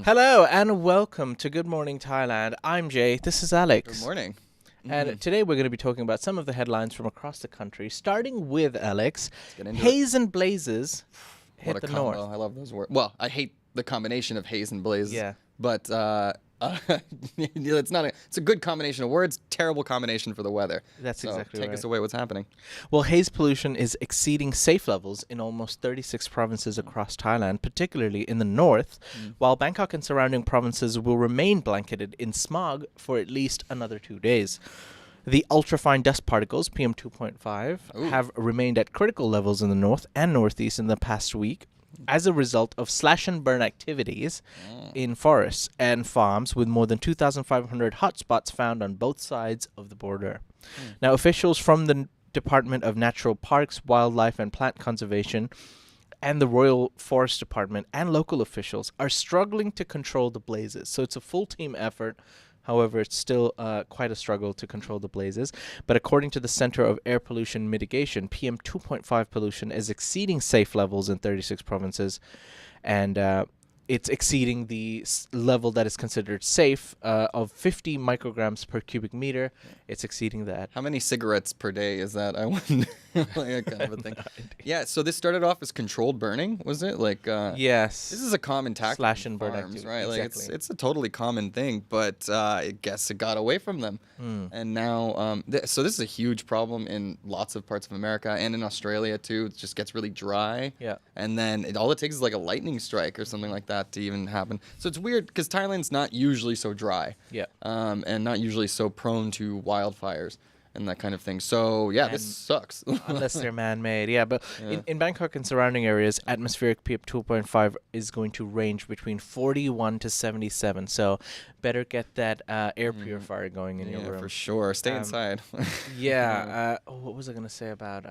Hello and welcome to Good Morning Thailand. I'm Jay. This is Alex. Good morning. And today we're going to be talking about some of the headlines from across the country, starting with Alex. Let's get into Haze and blazes What hit a the combo. north. I love those words. Well, I hate the combination of haze and blaze. Yeah. But it's a good combination of words, terrible combination for the weather. That's so exactly take right. us away. What's happening? Well, haze pollution is exceeding safe levels in almost 36 provinces across Thailand, particularly in the north, while Bangkok and surrounding provinces will remain blanketed in smog for at least another 2 days. The ultrafine dust particles, PM 2.5, Ooh. have remained at critical levels in the north and northeast in the past week as a result of slash and burn activities in forests and farms, with more than 2,500 hotspots found on both sides of the border. Now, officials from the Department of Natural Parks, Wildlife and Plant Conservation and the Royal Forest Department and local officials are struggling to control the blazes. So it's a full team effort. However, it's still quite a struggle to control the blazes. But according to the Center of Air Pollution Mitigation, PM 2.5 pollution is exceeding safe levels in 36 provinces. And it's exceeding the level that is considered safe of 50 micrograms per cubic meter. It's exceeding that. How many cigarettes per day is that? I wonder. Like that kind of a thing. Yeah, so this started off as controlled burning, was it? Like Yes. this is a common tactic Slash in and burn farms, activity. right? Like Exactly. it's a totally common thing, but I guess it got away from them. And now, so this is a huge problem in lots of parts of America and in Australia too. It just gets really dry. Yeah. And then all it takes is like a lightning strike or something like that to even happen. So it's weird because Thailand's not usually so dry. Yeah. And not usually so prone to wildfires and that kind of thing. So yeah, this And sucks. Unless they're man-made, yeah. But in Bangkok and surrounding areas, atmospheric PM 2.5 is going to range between 41 to 77. So better get that air purifier going in your Yeah, room. for sure. Stay inside. Yeah. What was I going to say about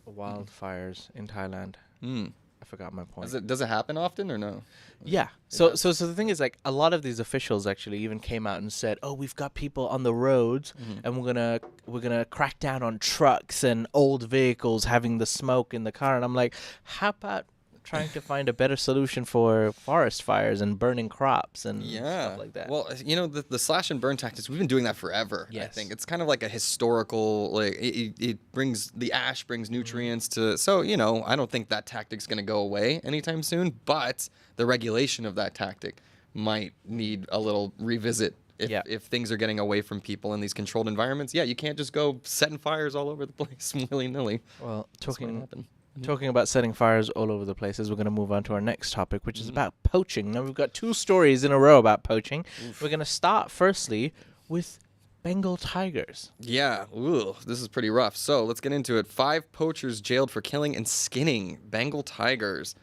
wildfires in Thailand? I forgot my point. Does it happen often or no? Yeah. So the thing is, like, a lot of these officials actually even came out and said, "Oh, we've got people on the roads, and we're gonna crack down on trucks and old vehicles having the smoke in the car." And I'm like, how about trying to find a better solution for forest fires and burning crops and stuff like that? Well, the slash and burn tactics, we've been doing that forever. I Yes. think it's kind of like a historical, like it brings the ash brings nutrients to. So I don't think that tactic's going to go away anytime soon. But the regulation of that tactic might need a little revisit. If things are getting away from people in these controlled environments, you can't just go setting fires all over the place willy-nilly. Well, That's what happened. talking about setting fires all over the places, we're going to move on to our next topic, which is about poaching. Now, we've got 2 stories in a row about poaching. We're going to start firstly with Bengal tigers. Yeah, this is pretty rough. So let's get into it. 5 poachers jailed for killing and skinning Bengal tigers.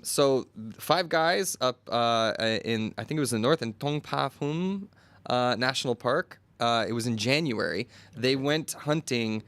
So 5 guys up in, I think it was in the north, in Tongpafum National Park. It was in January. They went hunting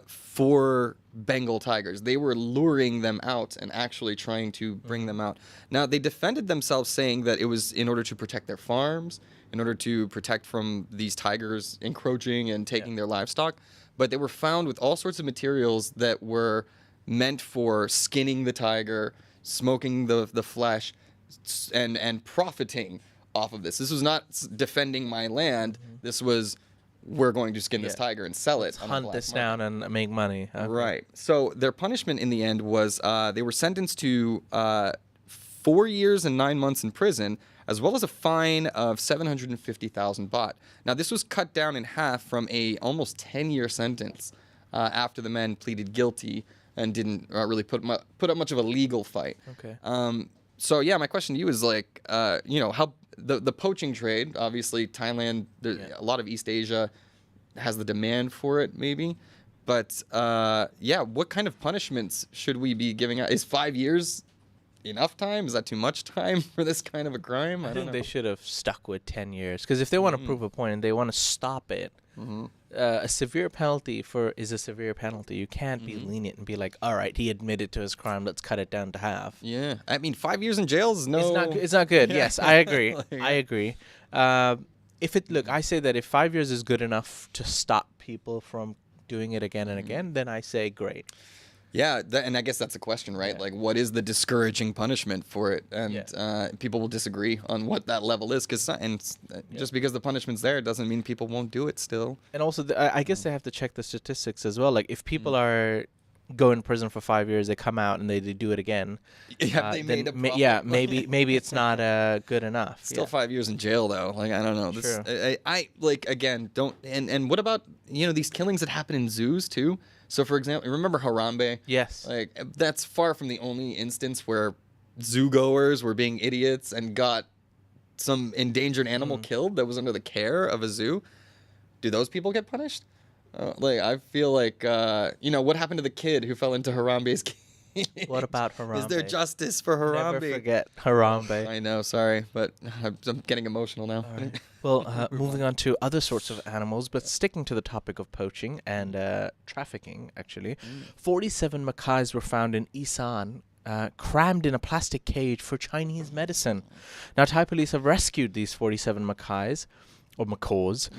for Bengal tigers. They were luring them out and actually trying to bring them out. Now, they defended themselves saying that it was in order to protect their farms, in order to protect from these tigers encroaching and taking their livestock. But they were found with all sorts of materials that were meant for skinning the tiger, smoking the flesh, and profiting off of this. This was not defending my land. This was, we're going to skin this tiger and sell it. Hunt this down and make money. Okay. Right. So their punishment in the end was they were sentenced to 4 years and 9 months in prison, as well as a fine of 750,000 baht. Now, this was cut down in half from a almost 10-year sentence after the men pleaded guilty and didn't really put up much of a legal fight. Okay. So yeah, my question to you is like, how the poaching trade, obviously Thailand, a lot of East Asia has the demand for it maybe, but what kind of punishments should we be giving out? Is 5 years enough time? Is that too much time for this kind of a crime? I think they should have stuck with 10 years, because if they want to prove a point and they want to stop it, a severe penalty is a severe penalty. You can't be lenient and be like, all right, he admitted to his crime, let's cut it down to half. Yeah, I mean, 5 years in jail is no. It's not good. Yeah. Yes, I agree. Like, I agree. I say that if 5 years is good enough to stop people from doing it again and again, then I say great. Yeah, and I guess that's a question, right? Like, what is the discouraging punishment for it? And people will disagree on what that level is, just because the punishment's there doesn't mean people won't do it still. And also, I guess they have to check the statistics as well. Like, if people are go in prison for 5 years, they come out and they do it again. They made a problem. maybe it's not good enough. Still 5 years in jail though. Like, I don't know. This, I like, again, don't. And what about these killings that happen in zoos too? So for example, remember Harambe? Yes. Like, that's far from the only instance where zoo goers were being idiots and got some endangered animal killed that was under the care of a zoo. Do those people get punished? Like, I feel like, what happened to the kid who fell into Harambe's cage? What about Harambe? Is there justice for Harambe? Never forget Harambe. I know, sorry, but I'm getting emotional now. Right. Well, moving on to other sorts of animals, but sticking to the topic of poaching and trafficking, actually. 47 macaques were found in Isaan, crammed in a plastic cage for Chinese medicine. Now, Thai police have rescued these 47 macaques, or macaques,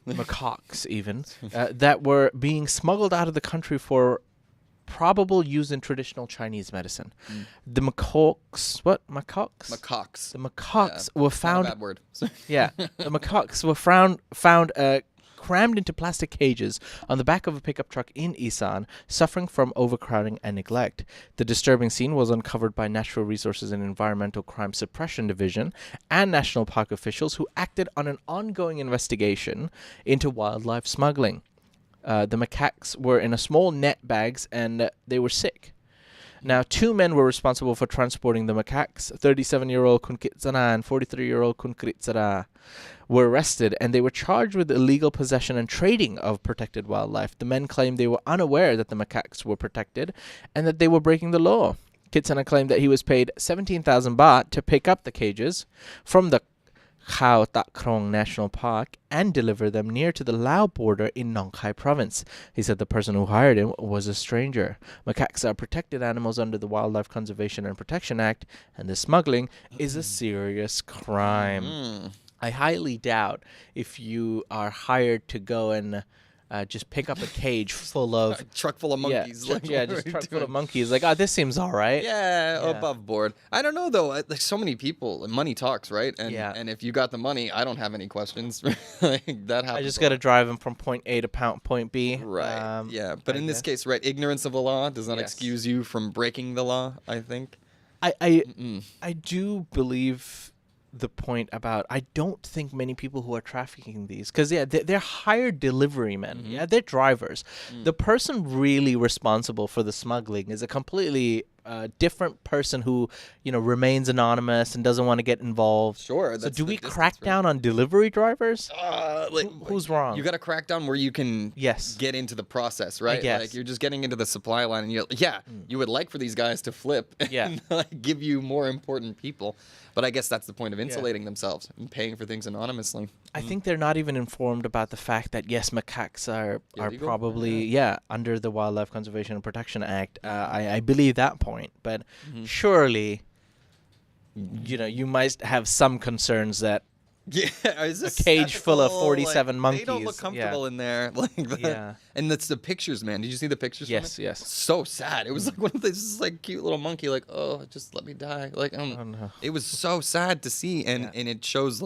macaques even, that were being smuggled out of the country for probable use in traditional Chinese medicine. The macaques, macaques? Macaques. The macaques were found. Not a bad word. The macaques were found crammed into plastic cages on the back of a pickup truck in Isaan, suffering from overcrowding and neglect. The disturbing scene was uncovered by Natural Resources and Environmental Crime Suppression Division and national park officials who acted on an ongoing investigation into wildlife smuggling. The macaques were in a small net bags and they were sick. Now, 2 men were responsible for transporting the macaques. 37-year-old Kun Kitsana and 43-year-old Kun Kritsara were arrested, and they were charged with illegal possession and trading of protected wildlife. The men claimed they were unaware that the macaques were protected and that they were breaking the law. Kitsana claimed that he was paid 17,000 baht to pick up the cages from the Khao Tak Krong National Park and deliver them near to the Lao border in Nong Khai province. He said the person who hired him was a stranger. Macaques are protected animals under the Wildlife Conservation and Protection Act, and the smuggling is a serious crime. I highly doubt if you are hired to go and just pick up a cage full of... a truck full of monkeys. Just truck full of monkeys. Like, this seems all right. Yeah, above board. I don't know, though. Like, so many people, money talks, right? And if you got the money, I don't have any questions. Like, that happens. I just got to drive them from point A to point B. Right, But in this case, right, ignorance of the law does not excuse you from breaking the law, I think. I do believe the point about I don't think many people who are trafficking these, because they're hired delivery men. They're drivers. The person really responsible for the smuggling is a completely different person who remains anonymous and doesn't want to get involved. Sure. So do we crack down on delivery drivers? Who's wrong? You got to crack down where you can get into the process, right? Like, you're just getting into the supply line, and you would like for these guys to flip and give you more important people. But I guess that's the point of insulating themselves and paying for things anonymously. I think they're not even informed about the fact that, yes, macaques are probably, under the Wildlife Conservation and Protection Act. I believe that point. But surely, you might have some concerns that is a cage full of 47 monkeys. They don't look comfortable in there. And that's the pictures, man. Did you see the pictures? Yes. So sad. It was like one of these cute little monkey, like, oh, just let me die. Like, no. It was so sad to see, and it shows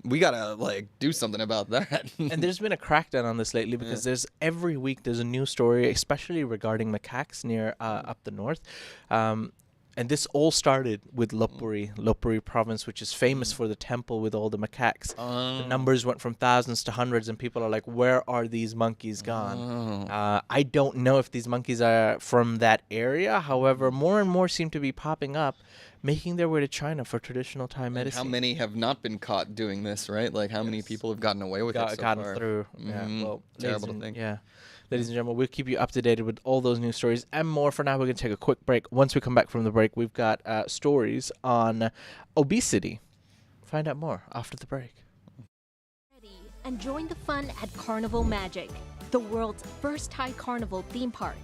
we gotta do something about that. And there's been a crackdown on this lately because every week there's a new story, especially regarding macaques near up the north. And this all started with Lopburi province, which is famous for the temple with all the macaques. The numbers went from thousands to hundreds, and people are like, where are these monkeys gone? I don't know if these monkeys are from that area. However, more and more seem to be popping up, making their way to China for traditional Thai medicine. How many have not been caught doing this, right? Like, how many people have gotten away with it so gotten far? through. Well, terrible to think. Ladies and gentlemen, we'll keep you up to date with all those news stories and more. For now, we're going to take a quick break. Once we come back from the break, we've got stories on obesity. Find out more after the break. And join the fun at Carnival Magic, the world's first Thai carnival theme park.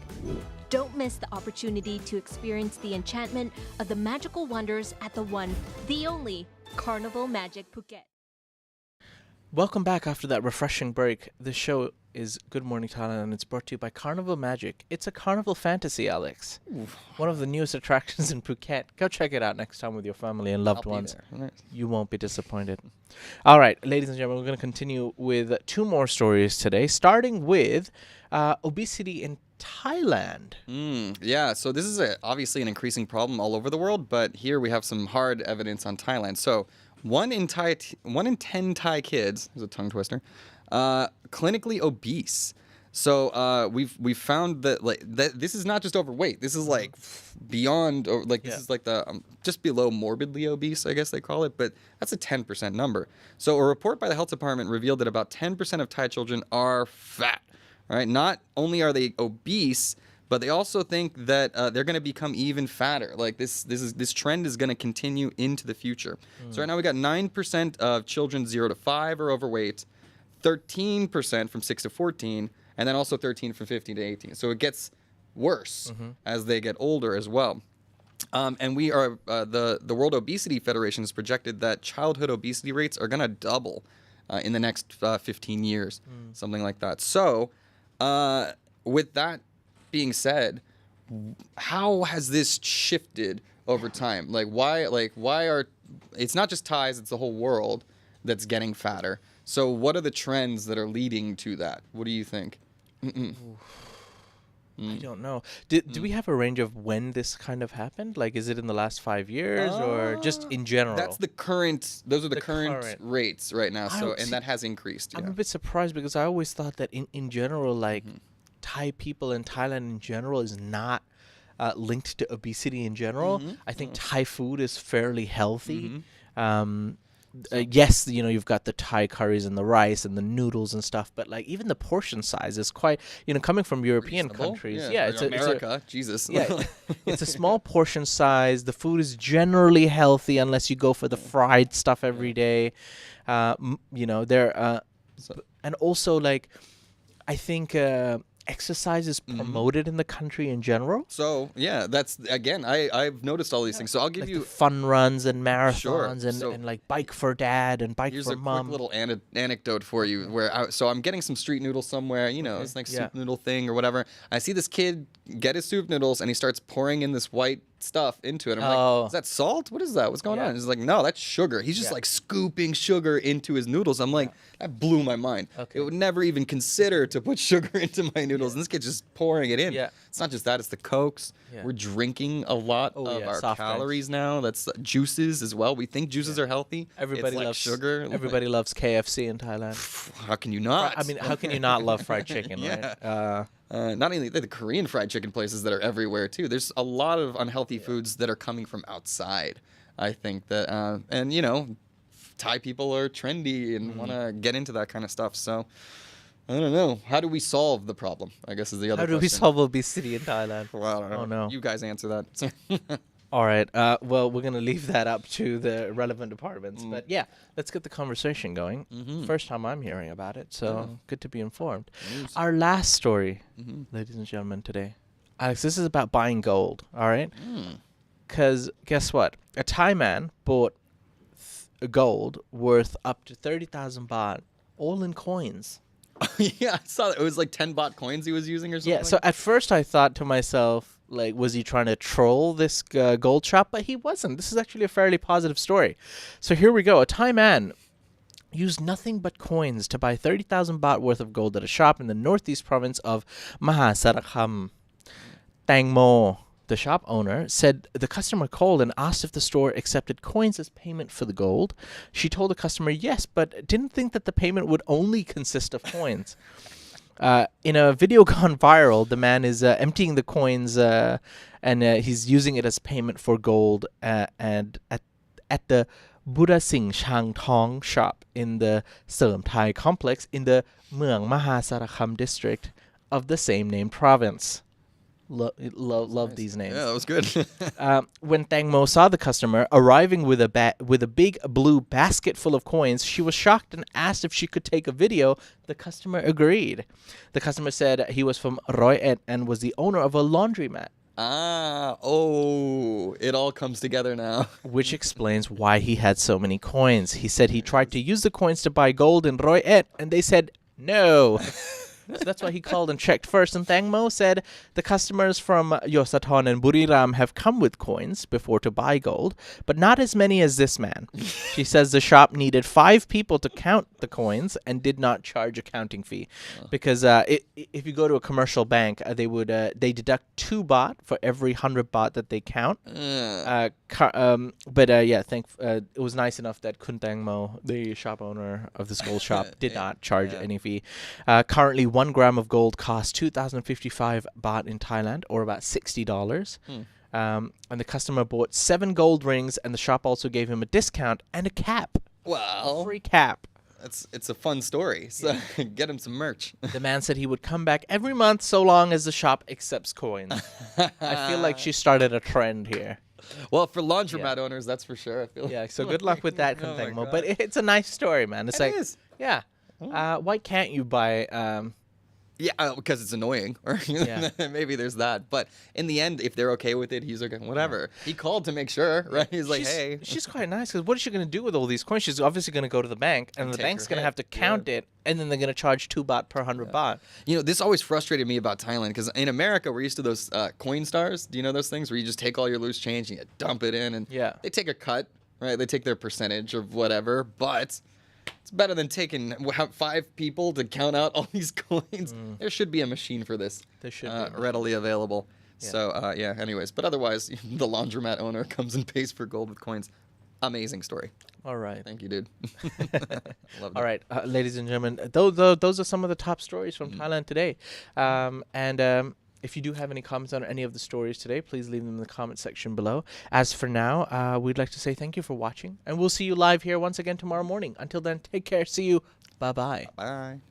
Don't miss the opportunity to experience the enchantment of the magical wonders at the one, the only, Carnival Magic Phuket. Welcome back after that refreshing break. The show is Good Morning Thailand, and it's brought to you by Carnival Magic. It's a carnival fantasy, Alex. One of the newest attractions in Phuket. Go check it out next time with your family and loved ones. Nice. You won't be disappointed. All right, ladies and gentlemen, we're going to continue with 2 more stories today, starting with obesity in Thailand. Yeah, so this is obviously an increasing problem all over the world, but here we have some hard evidence on Thailand. So 1 in 10 Thai kids, there's a tongue twister, clinically obese. So we've found that this is not just overweight. This is like beyond, this is like the just below morbidly obese, I guess they call it. But that's a 10% number. So a report by the health department revealed that about 10% of Thai children are fat. Right? Not only are they obese, but they also think that they're going to become even fatter. Like this trend is going to continue into the future. So right now we got 9% of children 0 to 5 are overweight, 13% from 6 to 14, and then also 13 from 15 to 18. So it gets worse as they get older as well. And we are the World Obesity Federation has projected that childhood obesity rates are going to double in the next 15 years, something like that. So with that being said, how has this shifted over time? Why are it's not just Thais, it's the whole world that's getting fatter. So what are the trends that are leading to that? What do you think? I don't know. Do we have a range of when this kind of happened? Like, is it in the last 5 years or just in general? Those are the current rates right now. And that has increased. I'm a bit surprised because I always thought that in general, like Thai people in Thailand in general is not linked to obesity in general. I think Thai food is fairly healthy. Yes, you've got the Thai curries and the rice and the noodles and stuff, but like even the portion size is quite, coming from European countries. It's America, Jesus. Yeah, it's a small portion size. The food is generally healthy unless you go for the fried stuff every day. And also like, I think exercise is promoted in the country in general. So yeah, that's again, I've noticed all these things. So I'll give you the fun runs and marathons and like bike for dad and bike for mom. Here's a quick little anecdote for you. So I'm getting some street noodles somewhere. It's like soup noodle thing or whatever. I see this kid get his soup noodles and he starts pouring in this white stuff into it. I'm like, is that salt? What is that? What's going on? He's like, no, that's sugar. He's just like scooping sugar into his noodles. I'm like, that blew my mind. It would never even consider to put sugar into my noodles. And this kid's just pouring it in. It's not just that, it's the Cokes. We're drinking a lot of our soft calories now. That's juices as well. We think juices are healthy. Everybody loves sugar. Everybody loves KFC in Thailand. How can you not? I mean, how can you not love fried chicken, right? Not only the Korean fried chicken places that are everywhere too. There's a lot of unhealthy foods that are coming from outside. I think that, and Thai people are trendy and want to get into that kind of stuff. So I don't know. How do we solve the problem? I guess is the other question. How do we solve obesity in Thailand? Well, I don't know. Oh no. You guys answer that. All right. Well, we're going to leave that up to the relevant departments. But yeah, let's get the conversation going. First time I'm hearing about it, so good to be informed. Our last story, ladies and gentlemen, today. Alex, this is about buying gold, all right? Because guess what? A Thai man bought gold worth up to 30,000 baht, all in coins. Yeah, I saw that. It was like 10 baht coins he was using or something. Yeah, so at first I thought to myself, like, was he trying to troll this gold shop? But he wasn't. This is actually a fairly positive story. So here we go. A Thai man used nothing but coins to buy 30,000 baht worth of gold at a shop in the northeast province of Mahasarakham. Tangmo, the shop owner, said the customer called and asked if the store accepted coins as payment for the gold. She told the customer yes, but didn't think that the payment would only consist of coins. In a video gone viral, the man is emptying the coins and he's using it as payment for gold and at the Buddha Singh Chang Thong shop in the Serm Thai complex in the Mueang Mahasarakham district of the same named province. Love these names. Yeah, that was good. When Tangmo saw the customer arriving with a big blue basket full of coins, she was shocked and asked if she could take a video. The customer agreed. The customer said he was from Roi Et and was the owner of a laundromat. It all comes together now. Which explains why he had so many coins. He said he tried to use the coins to buy gold in Roi Et, and they said no. So that's why he called and checked first. And Thang Mo said the customers from Yosathon and Buriram have come with coins before to buy gold, but not as many as this man. She says the shop needed 5 people to count the coins and did not charge a counting fee, because if you go to a commercial bank, they deduct 2 baht for every 100 baht that they count. It was nice enough that Kun Thang Mo, the shop owner of this gold shop, did not charge any fee. Currently, 1 gram of gold costs 2,055 baht in Thailand, or about $60. And the customer bought 7 gold rings, and the shop also gave him a discount and a cap. Wow. A free cap. It's a fun story. So get him some merch. The man said he would come back every month so long as the shop accepts coins. I feel like she started a trend here. Well, for laundromat owners, that's for sure. I feel Yeah, so good luck with that, Oh my Kunthangmo. God. But it's a nice story, man. It's It like, is. yeah. Why can't you buy? Yeah, because it's annoying, or maybe there's that. But in the end, if they're okay with it, he's okay. Whatever. He called to make sure, right? He's like, hey. She's quite nice, because what is she going to do with all these coins? She's obviously going to go to the bank, and the take bank's her going to hit. have to count it, and then they're going to charge 2 baht per 100 baht. You know, this always frustrated me about Thailand, because in America, we're used to those coin stars. Do you know those things where you just take all your loose change and you dump it in, and they take a cut, right? They take their percentage of whatever, but it's better than taking 5 people to count out all these coins. There should be a machine for this. There should be. Readily available. Yeah. So, anyways. But otherwise, the laundromat owner comes and pays for gold with coins. Amazing story. All right. Thank you, dude. Love that. All right, ladies and gentlemen, those are some of the top stories from Thailand today. If you do have any comments on any of the stories today, please leave them in the comment section below. As for now, we'd like to say thank you for watching, and we'll see you live here once again tomorrow morning. Until then, take care. See you. Bye-bye. Bye.